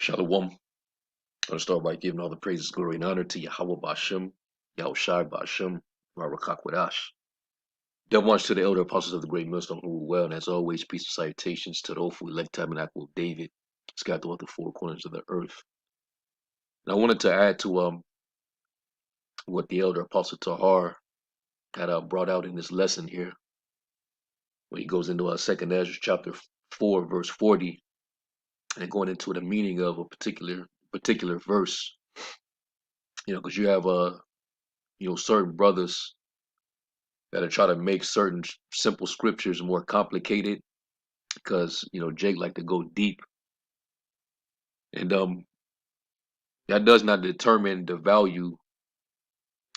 Shalom. I'm going to start by giving all the praises, glory, and honor to Yahweh Ba'ashem, Yahushai Ba'ashem, Barakakwadash. Double honors to the elder apostles of the great millstone who rule well, and as always, peace and salutations to the hopeful elect tabernacle of David, scattered throughout the four corners of the earth. And I wanted to add to what the elder apostle Tahar had brought out in this lesson here, when he goes into 2nd Ezra chapter 4, verse 40, and going into the meaning of a particular verse. Because you have certain brothers that are trying to make certain simple scriptures more complicated because Jake like to go deep, and that does not determine the value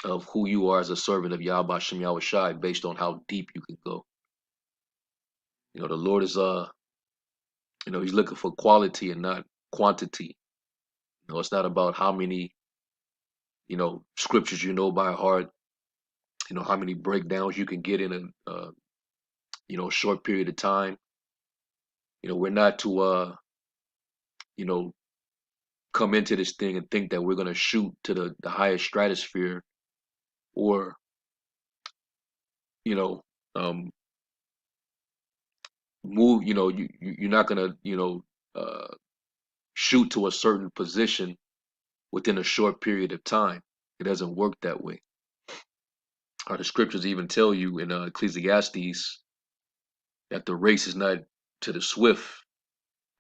of who you are as a servant of Yahweh Shem Yahushai based on how deep you can go. The Lord is he's looking for quality and not quantity. It's not about how many scriptures you know by heart, how many breakdowns you can get in a short period of time. We're not to come into this thing and think that we're going to shoot to the highest stratosphere, or move. You're not going to shoot to a certain position within a short period of time. It doesn't work that way. The scriptures even tell you in Ecclesiastes that the race is not to the swift,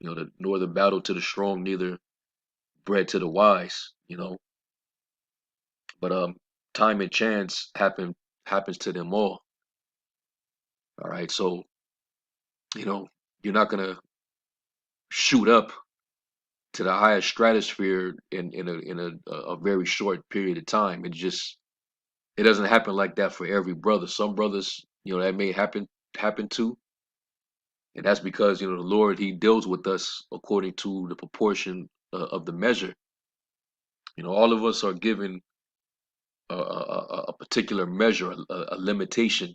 nor the battle to the strong, neither bread to the wise. But time and chance happens to them all. All right, so you're not gonna shoot up to the highest stratosphere in a very short period of time. It doesn't happen like that for every brother. Some brothers, that may happen to, and that's because the Lord, He deals with us according to the proportion of the measure. All of us are given a particular measure, a limitation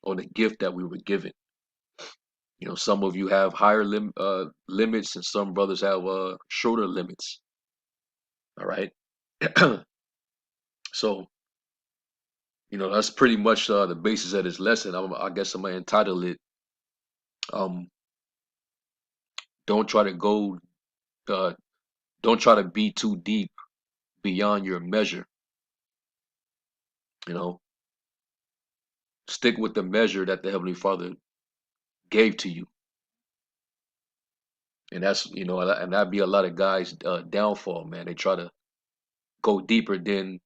on the gift that we were given. Some of you have higher limits, and some brothers have shorter limits. All right. So, that's pretty much the basis of this lesson. I guess I'm gonna entitle it, don't try to go, don't try to be too deep beyond your measure. Stick with the measure that the Heavenly Father gave to you. And that's, and that'd be a lot of guys' downfall, man. They try to go deeper than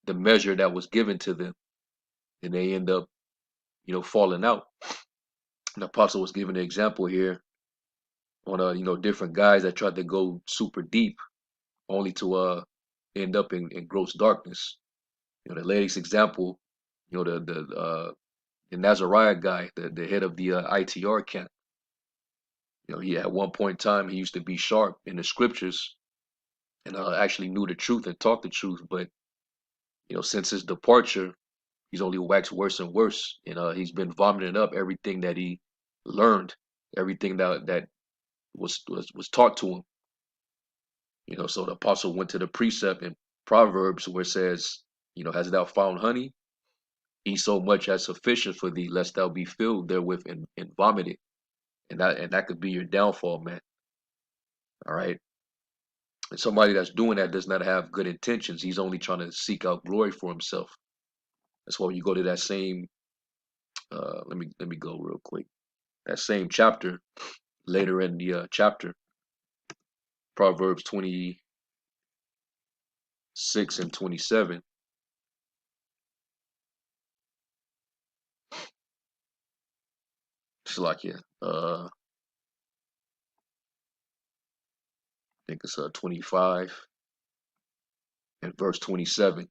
the measure that was given to them, and they end up, falling out. And the apostle was giving an example here on different guys that tried to go super deep, only to end up in gross darkness. The latest example, the Nazariah guy, the head of the ITR camp. He at one point in time, he used to be sharp in the scriptures and actually knew the truth and taught the truth. But since his departure, he's only waxed worse and worse, and he's been vomiting up everything that he learned, everything that was taught to him. So the apostle went to the precept in Proverbs where it says, hast thou found honey? Eat so much as sufficient for thee, lest thou be filled therewith and vomited. And that could be your downfall, man. All right. And somebody that's doing that does not have good intentions. He's only trying to seek out glory for himself. That's why you go to that same let me go real quick. That same chapter, later in the chapter, Proverbs 26 and 27. It's like, yeah, I think it's 25 and verse 27.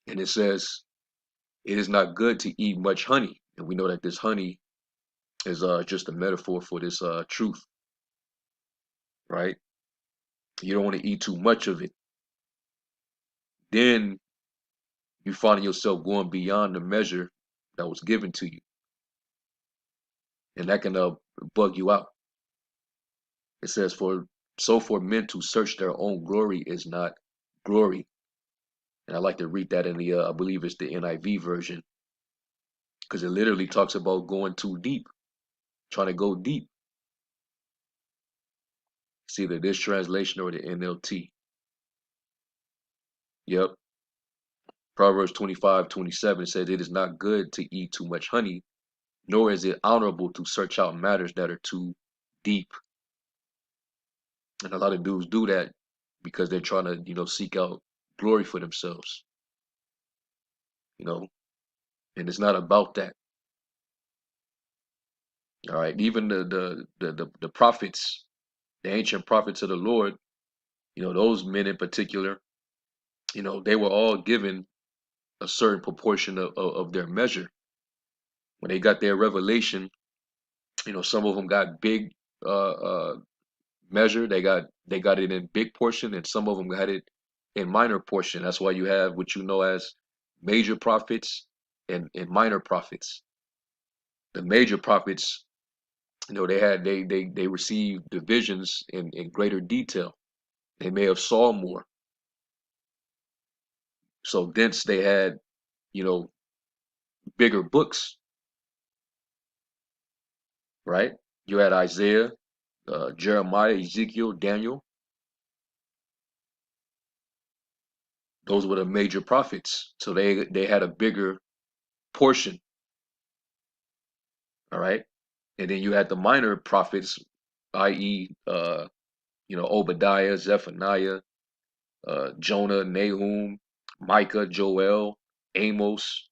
And it says, it is not good to eat much honey. And we know that this honey is just a metaphor for this truth, right? You don't want to eat too much of it. Then you find yourself going beyond the measure that was given to you. And that can bug you out. It says, for So for men to search their own glory is not glory. And I like to read that in the, I believe it's the NIV version, because it literally talks about going too deep, trying to go deep. It's either this translation or the NLT. Yep. Proverbs 25:27 says, "It is not good to eat too much honey, nor is it honorable to search out matters that are too deep." And a lot of dudes do that because they're trying to, seek out glory for themselves, you know, and it's not about that. All right. Even the prophets, the ancient prophets of the Lord, those men in particular, they were all given a certain proportion of their measure. When they got their revelation, some of them got big uh measure. They got it in big portion, and some of them got it in minor portion. That's why you have what you know as major prophets and minor prophets. The major prophets, they received the visions in greater detail. They may have saw more. So thence they had, you know, bigger books, right? You had Isaiah, Jeremiah, Ezekiel, Daniel. Those were the major prophets. So they had a bigger portion, all right? And then you had the minor prophets, i.e., Obadiah, Zephaniah, Jonah, Nahum, Micah, Joel, Amos,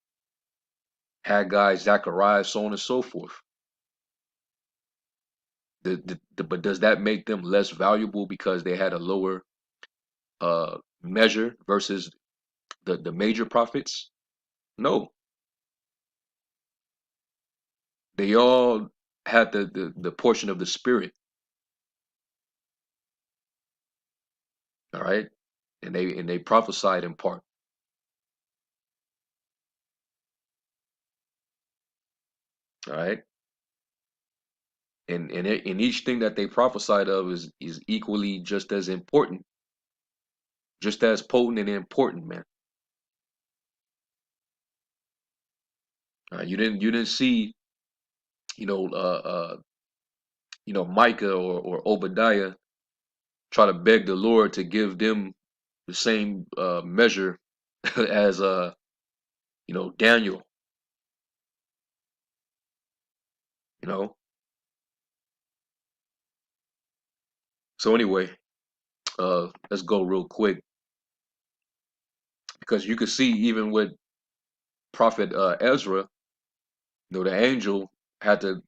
Haggai, Zechariah, so on and so forth. But does that make them less valuable because they had a lower measure versus the major prophets? No, they all had the portion of the spirit, all right, and they prophesied in part, all right, and each thing that they prophesied of is equally just as important, just as potent and important, man. You didn't see you know uh uh Micah or Obadiah try to beg the Lord to give them the same measure as Daniel, you know. So anyway, let's go real quick because you could see even with Prophet Ezra, the angel had to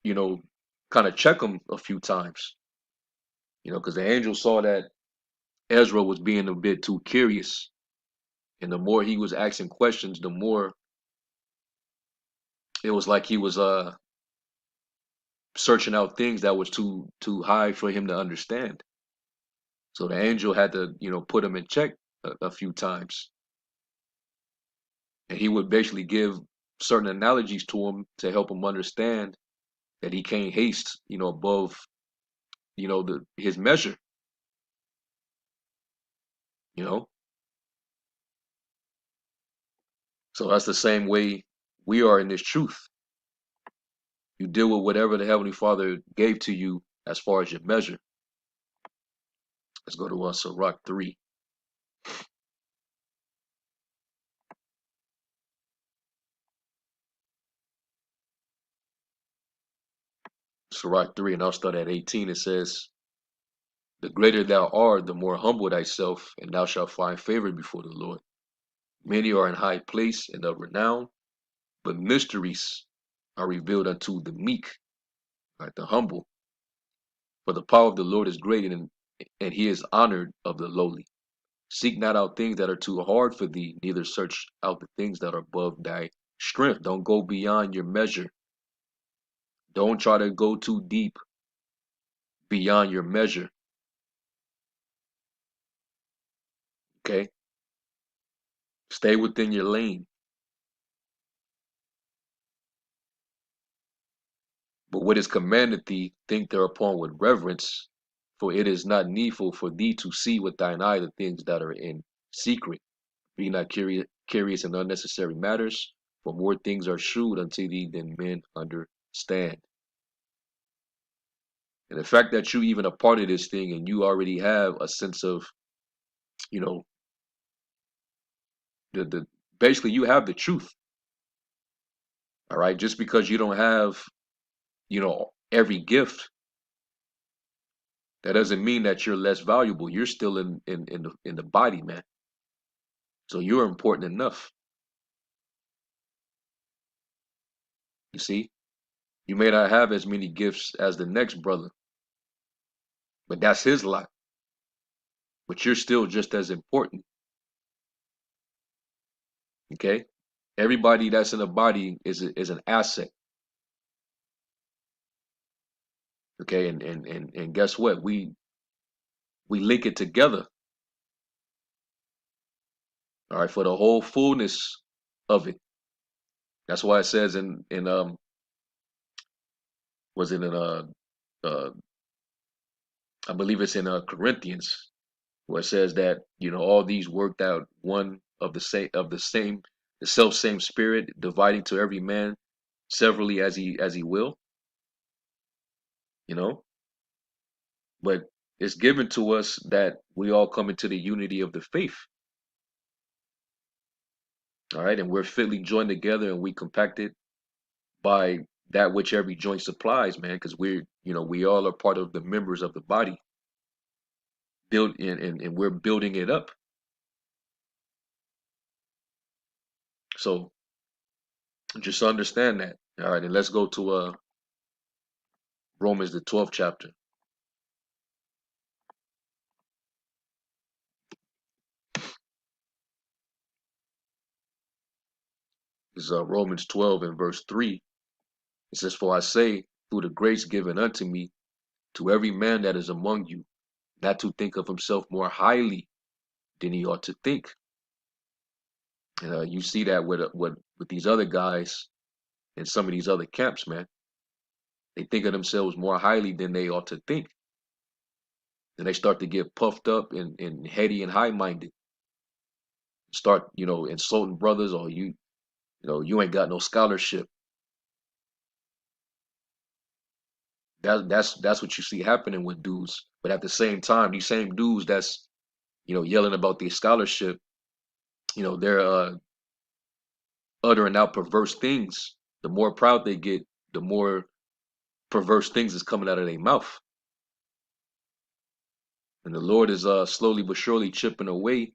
you know kind of check him a few times, because the angel saw that Ezra was being a bit too curious, and the more he was asking questions, the more it was like he was searching out things that was too high for him to understand. So the angel had to, put him in check a few times, and he would basically give certain analogies to him to help him understand that he can't haste, above, his measure, you know. So that's the same way we are in this truth. You deal with whatever the Heavenly Father gave to you as far as your measure. Let's go to Sirach 3. Sirach 3, and I'll start at 18. It says, "The greater thou art, the more humble thyself, and thou shalt find favor before the Lord. Many are in high place and of renown, but mysteries are revealed unto the meek," right, the humble. "For the power of the Lord is great, and he is honored of the lowly. Seek not out things that are too hard for thee, neither search out the things that are above thy strength." Don't go beyond your measure. Don't try to go too deep beyond your measure. Okay? Stay within your lane. But what is commanded thee, think thereupon with reverence, For it is not needful for thee to see with thine eye the things that are in secret. Be not curious in unnecessary matters, for more things are shewed unto thee than men understand. And the fact that you even a part of this thing and you already have a sense of, you know, the basically you have the truth. All right. Just because you don't have, every gift, that doesn't mean that you're less valuable. You're still in the body, man. So you're important enough. You see, you may not have as many gifts as the next brother, but that's his lot. But you're still just as important. Okay. Everybody that's in the body is an asset. Okay. And guess what? We link it together. All right, for the whole fullness of it. That's why it says in was it in uh I believe it's in Corinthians, where it says that all these worked out one the self same spirit, dividing to every man severally as he will. you know but it's given to us that we all come into the unity of the faith. All right, and we're fitly joined together and we compacted by that which every joint supplies, man, because we all are part of the members of the body, build and we're building it up. So just understand that. All right, and let's go to Romans the 12th chapter. It's Romans 12 and verse 3. It says, "For I say, through the grace given unto me, to every man that is among you, not to think of himself more highly than he ought to think." And you see that with these other guys in some of these other camps, man. They think of themselves more highly than they ought to think. Then they start to get puffed up and heady and high-minded. Start, insulting brothers, or you ain't got no scholarship. That's what you see happening with dudes. But at the same time, these same dudes that's yelling about their scholarship, they're uttering out perverse things. The more proud they get, the more perverse things is coming out of their mouth. And the Lord is slowly but surely chipping away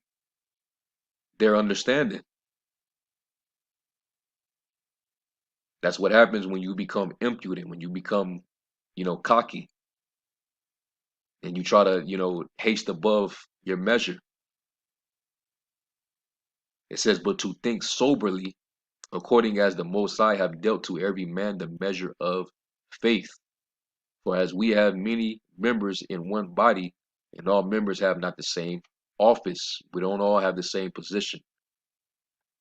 their understanding. That's what happens when you become impudent, when you become, cocky, and you try to, haste above your measure. It says, "But to think soberly, according as the Most High have dealt to every man the measure of faith. For as we have many members in one body, and all members have not the same office," we don't all have the same position.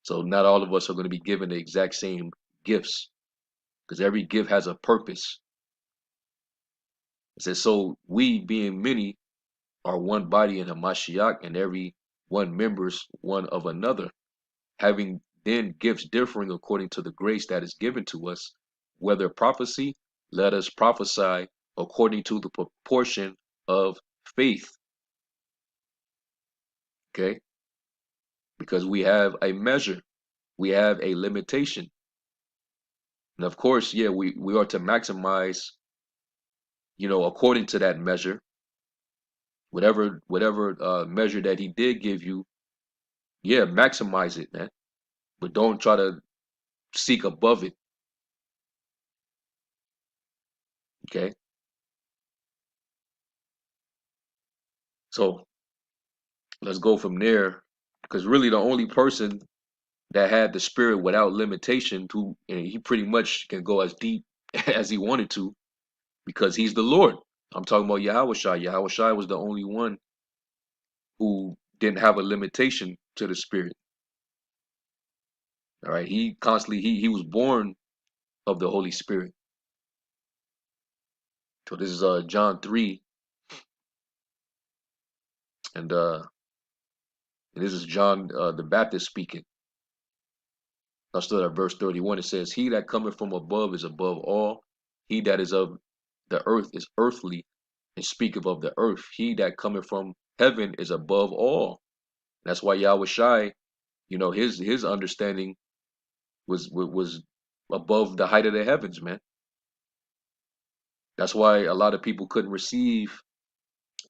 So not all of us are going to be given the exact same gifts, because every gift has a purpose. It says, "So we, being many, are one body in Hamashiach, and every one members one of another, having then gifts differing according to the grace that is given to us, whether prophecy, let us prophesy according to the proportion of faith." Okay? Because we have a measure, we have a limitation. And of course, yeah, we are to maximize, according to that measure, whatever measure that he did give you, yeah, maximize it, man. But don't try to seek above it. Okay? So let's go from there. Because really the only person that had the spirit without limitation, and he pretty much can go as deep as he wanted to, because he's the Lord. I'm talking about Yahweh Shai. Yahweh Shai was the only one who didn't have a limitation to the spirit. All right. He constantly he was born of the Holy Spirit. So this is John 3 And this is John the Baptist speaking. I still at verse 31. It says, "He that cometh from above is above all. He that is of the earth is earthly, and speaketh of the earth. He that cometh from heaven is above all." That's why Yahweh Shai, his understanding was above the height of the heavens, man. That's why a lot of people couldn't receive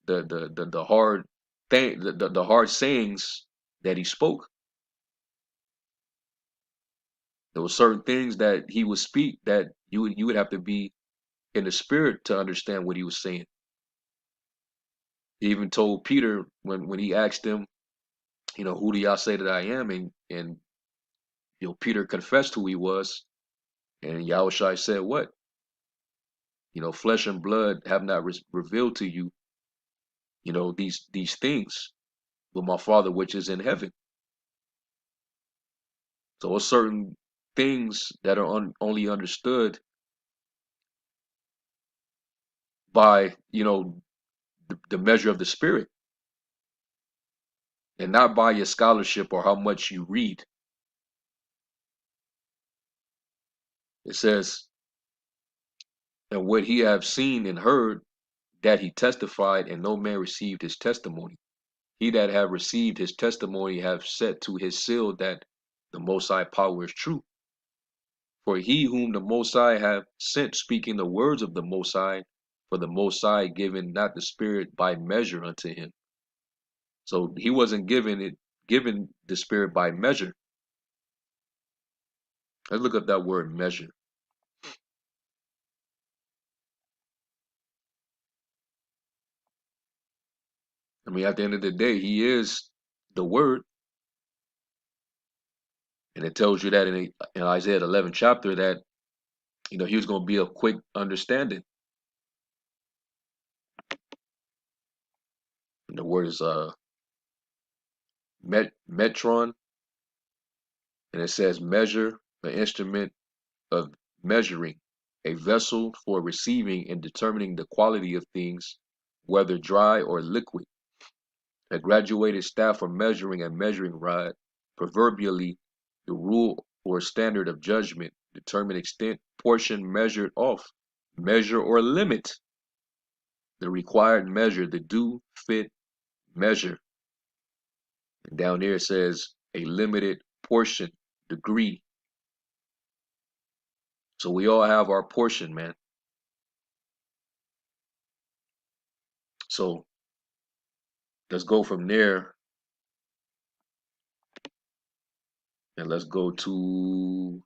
the hard thing, the hard sayings that he spoke. There were certain things that he would speak that you would have to be in the spirit to understand what he was saying. He even told Peter when he asked him, who do y'all say that I am? And Peter confessed who he was, and Yahushua said, what? Flesh and blood have not revealed to you, these things, but my Father which is in heaven. So it's certain things that are only understood by, the measure of the spirit, and not by your scholarship or how much you read. It says, and what he have seen and heard, that he testified, and no man received his testimony. He that have received his testimony have set to his seal that the Most High power is true. For he whom the Most High have sent speaking the words of the Most High, for the Most High given not the Spirit by measure unto him. So he wasn't given the Spirit by measure. Let's look up that word measure. I mean, at the end of the day, he is the word. And it tells you that in Isaiah 11 chapter that, he was going to be of quick understanding. And the word is metron, and it says measure, an instrument of measuring, a vessel for receiving and determining the quality of things, whether dry or liquid, a graduated staff for measuring and measuring rod, proverbially the rule or standard of judgment, determine extent, portion measured off, measure or limit, the required measure, the due, fit, measure. And down here it says a limited portion, degree. So we all have our portion, man. So let's go from there, and let's go to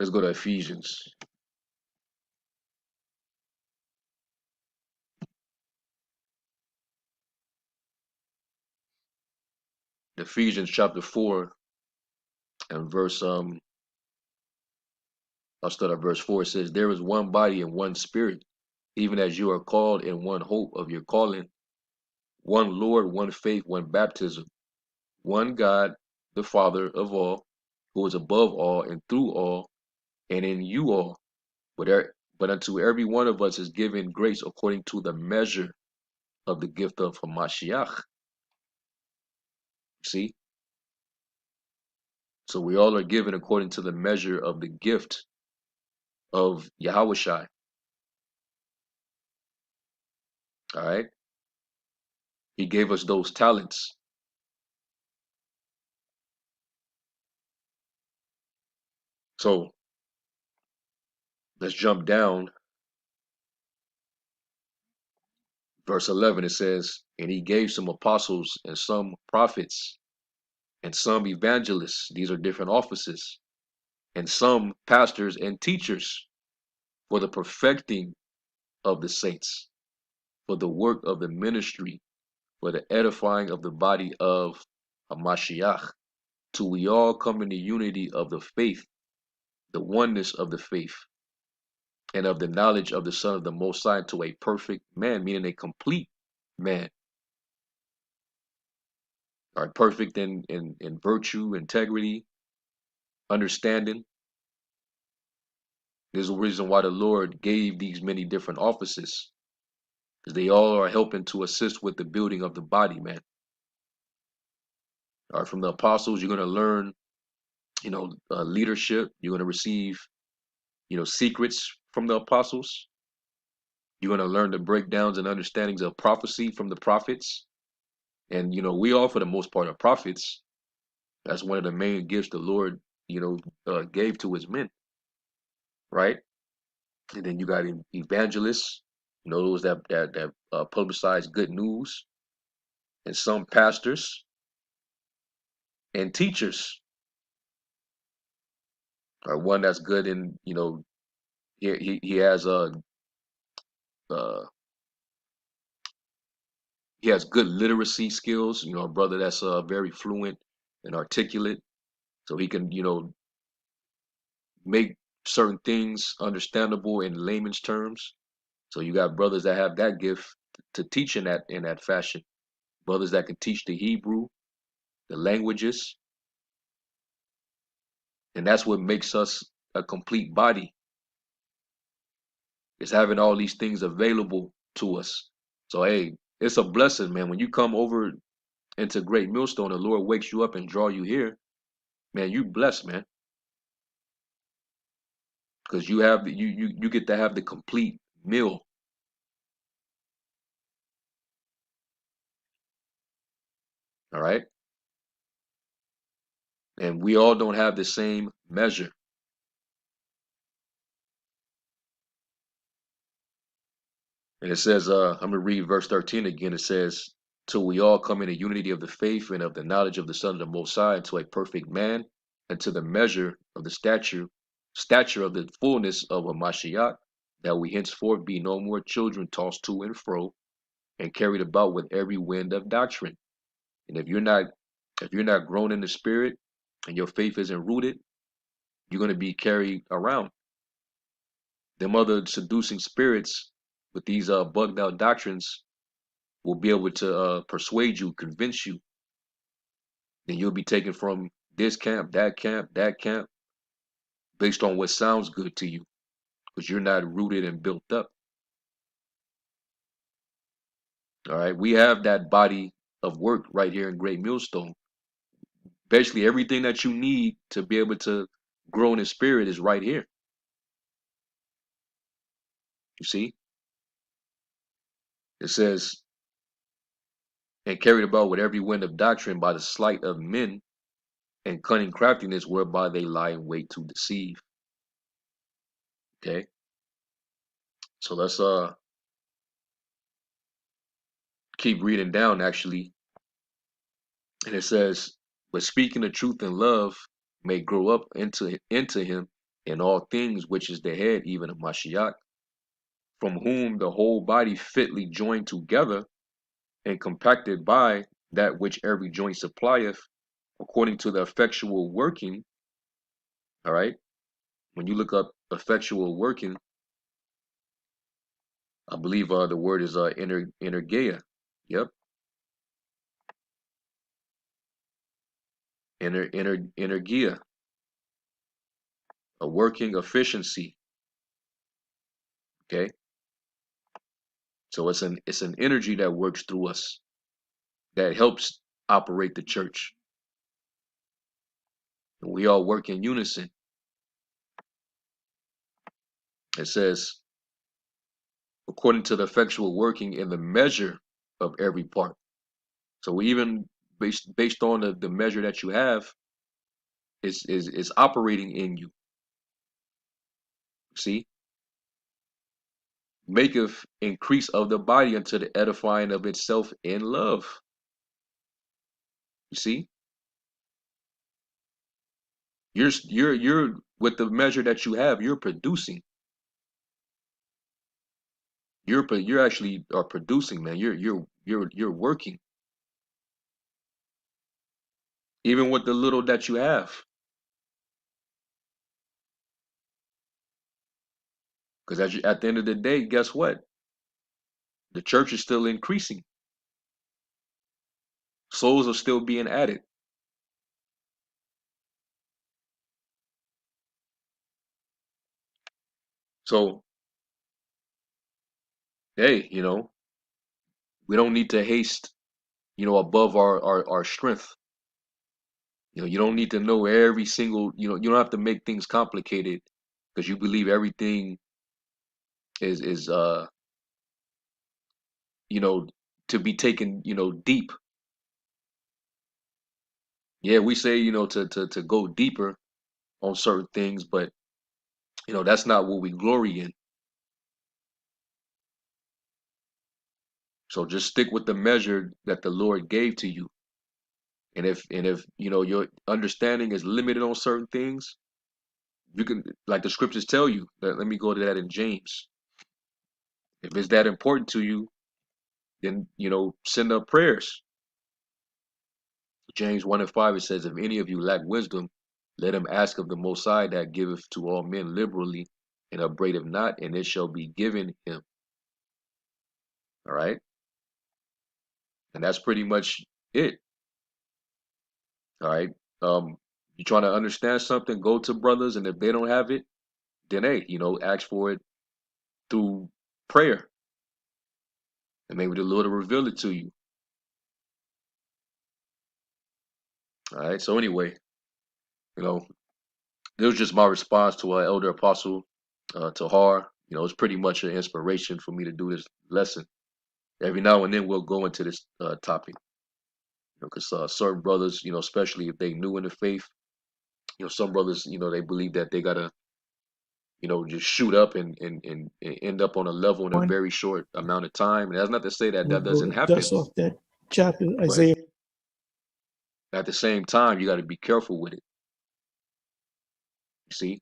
Ephesians. Ephesians chapter 4 and verse I'll start at verse 4. It says, "There is one body and one spirit, even as you are called in one hope of your calling, one Lord, one faith, one baptism, one God, the Father of all, who is above all and through all and in you all. But unto every one of us is given grace according to the measure of the gift of Hamashiach." See? So we all are given according to the measure of the gift of Yahushai. All right? He gave us those talents. So let's jump down. Verse 11, it says, "And he gave some apostles and some prophets and some evangelists." These are different offices. "And some pastors and teachers for the perfecting of the saints, for the work of the ministry, for the edifying of the body of Hamashiach, till we all come in the unity of the faith, the oneness of the faith, and of the knowledge of the Son of the Most High, to a perfect man," meaning a complete man. All right, perfect in virtue, integrity, understanding. There's a reason why the Lord gave these many different offices, because they all are helping to assist with the building of the body, man. All right, from the apostles, you're going to learn, leadership. You're going to receive, secrets from the apostles. You're going to learn the breakdowns and understandings of prophecy from the prophets. And, we all, for the most part, are prophets. That's one of the main gifts the Lord, gave to his men, right? And then you got evangelists, those that publicize good news, and some pastors and teachers are one that's good in, he has uh he has good literacy skills, a brother that's very fluent and articulate, so he can, make certain things understandable in layman's terms. So you got brothers that have that gift to teach in that fashion. Brothers that can teach the Hebrew, the languages, and that's what makes us a complete body, is having all these things available to us. So hey, it's a blessing, man. When you come over into Great Millstone, the Lord wakes you up and draw you here, man. You blessed, man, because you get to have the complete meal. All right, and we all don't have the same measure. And it says, I'm gonna read verse 13 again. It says, "Till we all come in the unity of the faith and of the knowledge of the Son of the Most High, into a perfect man, and to the measure of the stature of the fullness of a Mashiach, that we henceforth be no more children tossed to and fro, and carried about with every wind of doctrine." And if you're not grown in the spirit, and your faith isn't rooted, you're gonna be carried around. Them other seducing spirits with these bugged out doctrines will be able to persuade you, convince you. Then you'll be taken from this camp, that camp, based on what sounds good to you, because you're not rooted and built up. All right, we have that body of work right here in Great Millstone. Basically, everything that you need to be able to grow in the spirit is right here. You see, it says, "And carried about with every wind of doctrine by the sleight of men and cunning craftiness, whereby they lie in wait to deceive." Okay, so let's keep reading down actually. And it says, "But speaking the truth in love may grow up into him in all things, which is the head, even of Mashiach, from whom the whole body fitly joined together and compacted by that which every joint supplieth, according to the effectual working." All right. When you look up effectual working, I believe the word is energeia. Yep. Energeia, a working efficiency. Okay. So it's an energy that works through us, that helps operate the church. And we all work in unison. It says, according to the effectual working in the measure of every part. So even based on the measure that you have, is operating in you. See, maketh increase of the body unto the edifying of itself in love. You see, you're with the measure that you have, you're producing. You're actually are producing, man. You're working, even with the little that you have. Because at the end of the day, guess what? The church is still increasing. Souls are still being added. So, hey, we don't need to haste, above our strength. You don't need to know every single, you don't have to make things complicated because you believe everything is you know, to be taken, deep. Yeah, we say, to go deeper on certain things, but that's not what we glory in. So just stick with the measure that the Lord gave to you. And if your understanding is limited on certain things, you can, like the scriptures tell you. Let me go to that in James. If it's that important to you, then send up prayers. James 1:5, it says, if any of you lack wisdom, let him ask of the Most High, that giveth to all men liberally and upbraideth not, and it shall be given him. All right. And that's pretty much it. All right. You trying to understand something, go to brothers, and if they don't have it, then hey, ask for it through prayer, and maybe the Lord will reveal it to you. All right. So anyway, you know, this was just my response to our elder apostle, Tahar. It's pretty much an inspiration for me to do this lesson. Every now and then we'll go into this topic, because certain brothers, especially if they new in the faith, some brothers, they believe that they gotta, just shoot up and end up on a level in a One, very short amount of time. And that's not to say that we'll that doesn't go happen, dust off that chapter, but Isaiah. at the same time, you got to be careful with it. You see.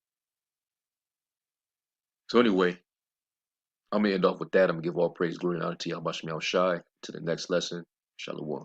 So anyway, I'm gonna end off with that. I'm gonna give all praise, glory, and honor to Yahweh Shai. To the next lesson, Shalom.